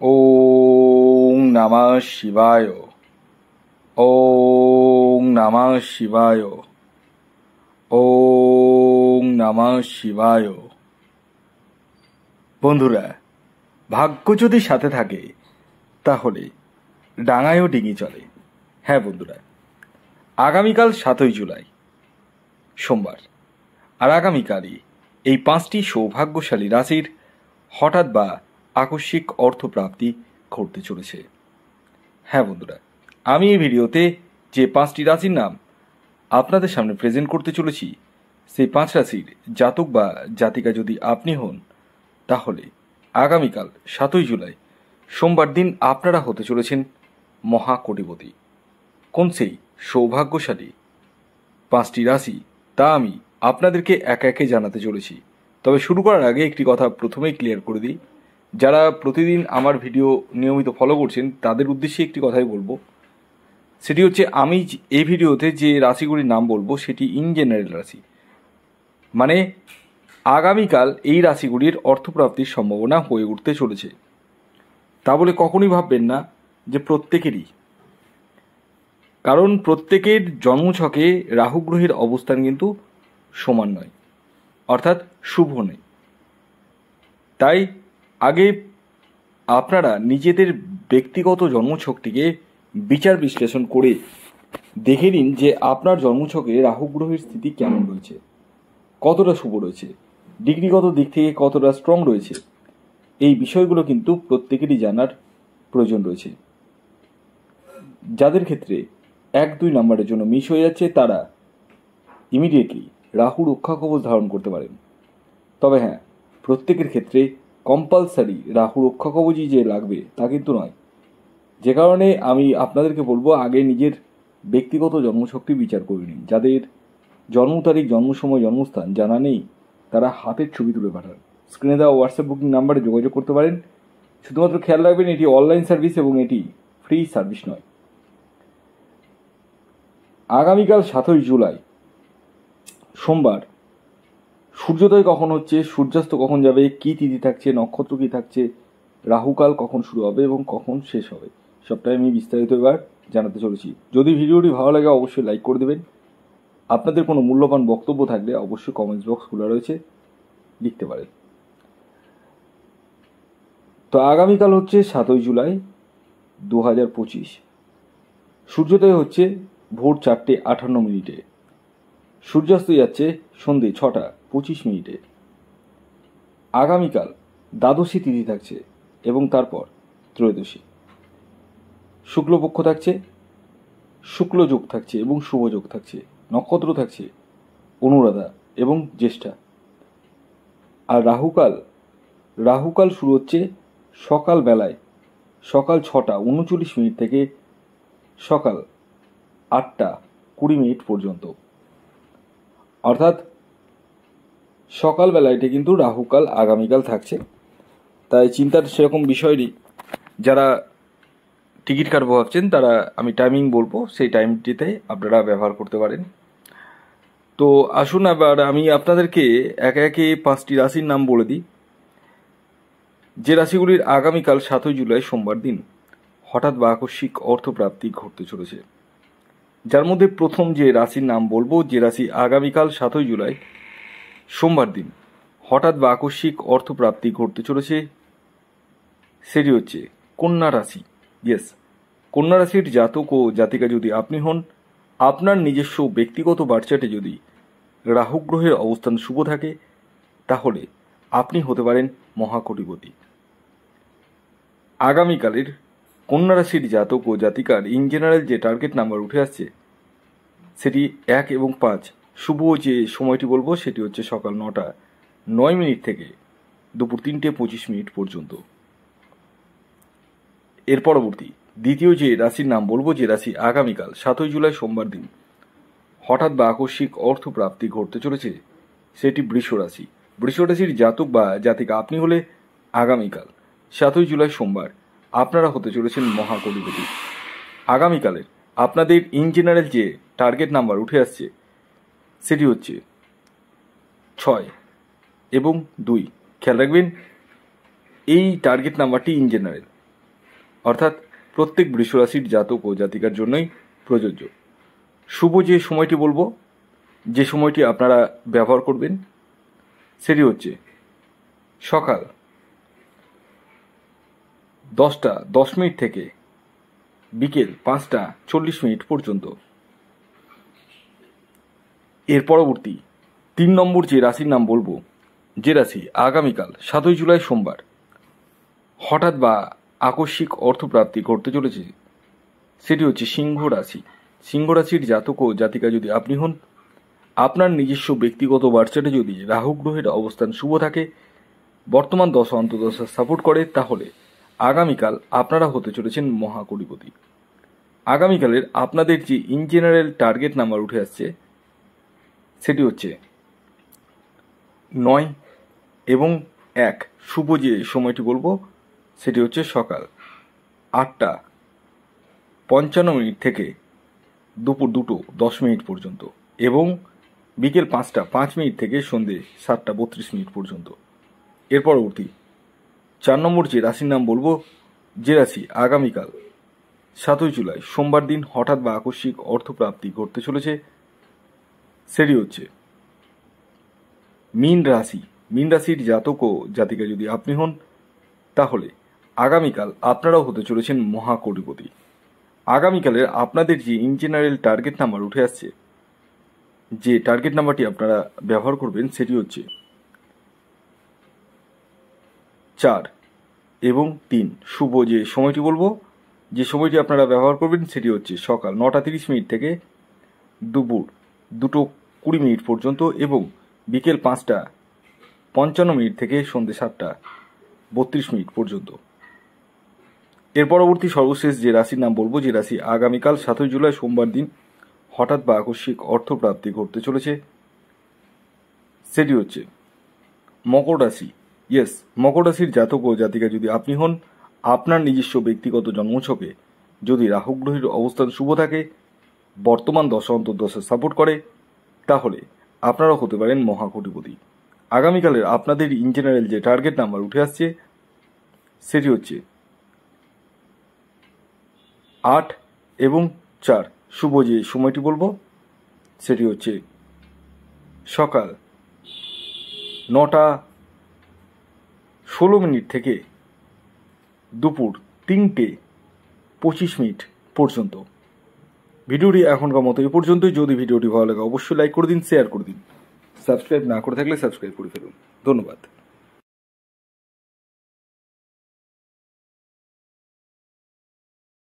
ওং নমঃ শিবায়। ওং নমঃ শিবায়। ওং নমঃ শিবায়। বন্ধুরা, ভাগ্য যদি সাথে থাকে তাহলে ডাঙায়ও ডিঙি চলে। হ্যাঁ বন্ধুরা, আগামীকাল 7ই জুলাই সোমবার, আর আগামীকালই এই 5টি সৌভাগ্যশালী রাশির হঠাৎ বা আকস্মিক অর্থপ্রাপ্তি ঘটতে চলেছে। হ্যাঁ বন্ধুরা, আমি এই ভিডিওতে যে 5টি রাশির নাম আপনাদের সামনে প্রেজেন্ট করতে চলেছি, সেই 5 রাশির জাতক বা জাতিকা যদি আপনি হন, তাহলে আগামীকাল 7ই জুলাই সোমবার দিন আপনারা হতে চলেছেন মহাকোটিপতি। কোন সেই সৌভাগ্যশালী 5টি রাশি, তা আমি আপনাদেরকে একে একে জানাতে চলেছি। তবে শুরু করার আগে একটি কথা প্রথমেই ক্লিয়ার করে দিই, যারা প্রতিদিন আমার ভিডিও নিয়মিত ফলো করছেন তাদের উদ্দেশ্যে একটি কথাই বলবো, সেটি হচ্ছে আমি এই ভিডিওতে যে রাশিগুলির নাম বলবো সেটি ইন জেনারেল রাশি, মানে আগামীকাল এই রাশিগুলির অর্থপ্রাপ্তির সম্ভাবনা হয়ে উঠতে চলেছে। তা বলে কখনোই ভাববেন না যে প্রত্যেকেরই, কারণ প্রত্যেকের জন্মছকে রাহু গ্রহের অবস্থান কিন্তু সমান নয়, অর্থাৎ শুভ নেই। তাই আগে আপনারা নিজেদের ব্যক্তিগত জন্মছকটিকে বিচার বিশ্লেষণ করে দেখে নিন যে আপনার জন্মছকে রাহু গ্রহের স্থিতি কেমন রয়েছে, কতটা শুভ রয়েছে, ডিগ্রিগত দিক থেকে কতটা স্ট্রং রয়েছে। এই বিষয়গুলো কিন্তু প্রত্যেকেরই জানার প্রয়োজন রয়েছে। যাদের ক্ষেত্রে 1-2 নম্বরের জন্য মিস হয়ে যাচ্ছে, তারা ইমিডিয়েটলি রাহু রক্ষা কবচ ধারণ করতে পারেন। তবে হ্যাঁ, প্রত্যেকের ক্ষেত্রে কম্পালসারি রাহু রক্ষা কবচই যে লাগবে তা কিন্তু নয়। যে কারণে আমি আপনাদেরকে বলবো, আগে নিজের ব্যক্তিগত জন্মছকটি বিচার করে নিন। যাদের জন্ম তারিখ, জন্ম সময়, জন্মস্থান জানা নেই, তারা হাতের ছবি তুলে পাঠান। স্ক্রিনে দেওয়া হোয়াটসঅ্যাপ বুকিং নাম্বারে যোগাযোগ করতে পারেন। শুধুমাত্র খেয়াল রাখবেন, এটি অনলাইন সার্ভিস এবং এটি ফ্রি সার্ভিস নয়। আগামীকাল 7ই জুলাই সোমবার সূর্যোদয় কখন হচ্ছে, সূর্যাস্ত কখন যাবে, কী তিথি থাকছে, নক্ষত্র কী থাকছে, রাহুকাল কখন শুরু হবে এবং কখন শেষ হবে, সবটাই আমি বিস্তারিত এবার জানাতে চলেছি। যদি ভিডিওটি ভালো লাগে অবশ্যই লাইক করে দেবেন। আপনাদের কোনো মূল্যবান বক্তব্য থাকলে অবশ্যই কমেন্টস বক্স খোলা রয়েছে, লিখতে পারেন। তো আগামীকাল হচ্ছে 7ই জুলাই 2025। সূর্যোদয় হচ্ছে ভোর 4:58। সূর্যাস্ত যাচ্ছে সন্ধে 6:25। আগামীকাল দ্বাদশী তিথি থাকছে এবং তারপর ত্রয়োদশী। শুক্লপক্ষ থাকছে, শুক্লযোগ থাকছে এবং শুভযোগ থাকছে। নক্ষত্র থাকছে অনুরাধা এবং জ্যেষ্ঠা। আর রাহুকাল শুরু হচ্ছে সকাল বেলায়, সকাল 6:39 থেকে সকাল 8:20 পর্যন্ত। অর্থাৎ সকালবেলায় কিন্তু রাহুকাল আগামীকাল থাকছে। তাই চিন্তার সেরকম বিষয় নেই। যারা টিকিট কাটবো ভাবছেন, তারা আমি টাইমিং বলবো, সেই টাইমটিতে আপনারা ব্যবহার করতে পারেন। তো আসুন এবার আমি আপনাদেরকে একে একে 5টি রাশির নাম বলে দিই, যে রাশিগুলির আগামীকাল 7ই জুলাই সোমবার দিন হঠাৎ বা আকস্মিক অর্থপ্রাপ্তি ঘটতে চলেছে। যার মধ্যে প্রথম যে রাশির নাম বলবো, যে রাশি আগামীকাল 7ই জুলাই সোমবার দিন হঠাৎ বা আকস্মিক অর্থপ্রাপ্তি ঘটতে চলেছে, সেটি হচ্ছে কন্যা রাশি। ইয়েস, কন্যা রাশির জাতক ও জাতিকা যদি আপনি হন, আপনার নিজস্ব ব্যক্তিগত বার্চার্টে যদি রাহু গ্রহের অবস্থান শুভ থাকে, তাহলে আপনি হতে পারেন মহাকোটিপতি। আগামীকালের কন্যা রাশির জাতক ও জাতিকার ইন জেনারেল যে টার্গেট নাম্বার উঠে আসছে, সেটি 1 এবং 5। শুভ যে সময়টি বলবো সেটি হচ্ছে সকাল 9:09 থেকে দুপুর 3:25 পর্যন্ত। এর পরবর্তী দ্বিতীয় যে রাশির নাম বলবো, যে রাশি আগামীকাল 7ই জুলাই সোমবার দিন হঠাৎ বা আকস্মিক অর্থপ্রাপ্তি ঘটতে চলেছে, সেটি বৃষ রাশি। বৃষ রাশির জাতক বা জাতিকা আপনি হলে আগামীকাল 7ই জুলাই সোমবার আপনারা হতে চলেছেন মহাকোটিপতি। আগামীকালের আপনাদের ইন জেনারেল যে টার্গেট নাম্বার উঠে আসছে, সেটি হচ্ছে 6 এবং 2। খেয়াল রাখবেন, এই টার্গেট নাম্বারটি ইন জেনারেল। অর্থাৎ প্রত্যেক বৃষরাশির জাতক ও জাতিকার জন্যই প্রযোজ্য। শুভ যে সময়টি বলবো, যে সময়টি আপনারা ব্যবহার করবেন, সেটি হচ্ছে সকাল 10:10 থেকে বিকেল 5:40 পর্যন্ত। এর পরবর্তী 3 নম্বর যে রাশির নাম বলবো, যে রাশি আগামীকাল 7 জুলাই সোমবার হঠাৎ বা আকস্মিক অর্থপ্রাপ্তি ঘটতে চলেছে, সেটি হচ্ছে সিংহ রাশি। সিংহ রাশির জাতক ও জাতিকা যদি আপনি হন, আপনার নিজস্ব ব্যক্তিগত বার্চাটে যদি রাহু গ্রহের অবস্থান শুভ থাকে, বর্তমান দশা অন্তর্দশা সাপোর্ট করে, তাহলে আগামীকাল আপনারা হতে চলেছেন মহাকোটিপতি। আগামীকালের আপনাদের যে ইন জেনারেল টার্গেট নাম্বার উঠে আসছে, সেটি হচ্ছে 9 এবং 1। শুভ যে সময়টি বলবো, সেটি হচ্ছে সকাল 8:55 থেকে দুপুর 2:10 পর্যন্ত এবং বিকেল 5:05 থেকে সন্ধে 7:32 পর্যন্ত। এর পরবর্তী 4 নম্বর যে রাশির নাম বলবো, যে রাশি আগামীকাল 7 জুলাই সোমবার দিন হঠাৎ বা আকস্মিক অর্থপ্রাপ্তি ঘটতে চলেছে, সেটি হচ্ছে মীন রাশি। মীন রাশির জাতক ও জাতিকা যদি আপনি হন, তাহলে আগামীকাল আপনারাও হতে চলেছেন মহাকোটিপতি। আগামীকালের আপনাদের যে ইন জেনারেল টার্গেট নাম্বার উঠে আসছে, যে টার্গেট নাম্বারটি আপনারা ব্যবহার করবেন, সেটি হচ্ছে 4 এবং 3। শুভ যে সময়টি বলবো, যে সময়টি আপনারা ব্যবহার করবেন, সেটি হচ্ছে সকাল 9:30 থেকে দুপুর 2:20 পর্যন্ত এবং বিকেল 5:55 থেকে সন্ধে 7:32 পর্যন্ত। এর পরবর্তী সর্বশেষ যে রাশির নাম বলবো, যে রাশি আগামীকাল 7 জুলাই সোমবার দিন হঠাৎ বা আকস্মিক অর্থপ্রাপ্তি ঘটতে চলেছে, সেটি হচ্ছে মকর রাশি। ইয়েস, মকর রাশির জাতক ও জাতিকা যদি আপনি হন, আপনার নিজস্ব ব্যক্তিগত জন্মছকে যদি রাহু গ্রহের অবস্থান শুভ থাকে, বর্তমান দশা অন্তর্দশা সাপোর্ট করে, তাহলে আপনারাও হতে পারেন মহাকোটিপতি। আগামীকালের আপনাদের ইন জেনারেল যে টার্গেট নাম্বার উঠে আসছে, সেটি হচ্ছে 8 এবং 4। শুভ যে সময়টি বলবো, সেটি হচ্ছে সকাল 9:16 থেকে দুপুর 3:25 পর্যন্ত। ভিডিওটি এখনকার মতো এই পর্যন্তই। যদি ভিডিওটি ভালো লাগে অবশ্যই লাইক করে দিন, শেয়ার করে দিন। সাবস্ক্রাইব না করে থাকলে সাবস্ক্রাইব করে ফেলুন। ধন্যবাদ।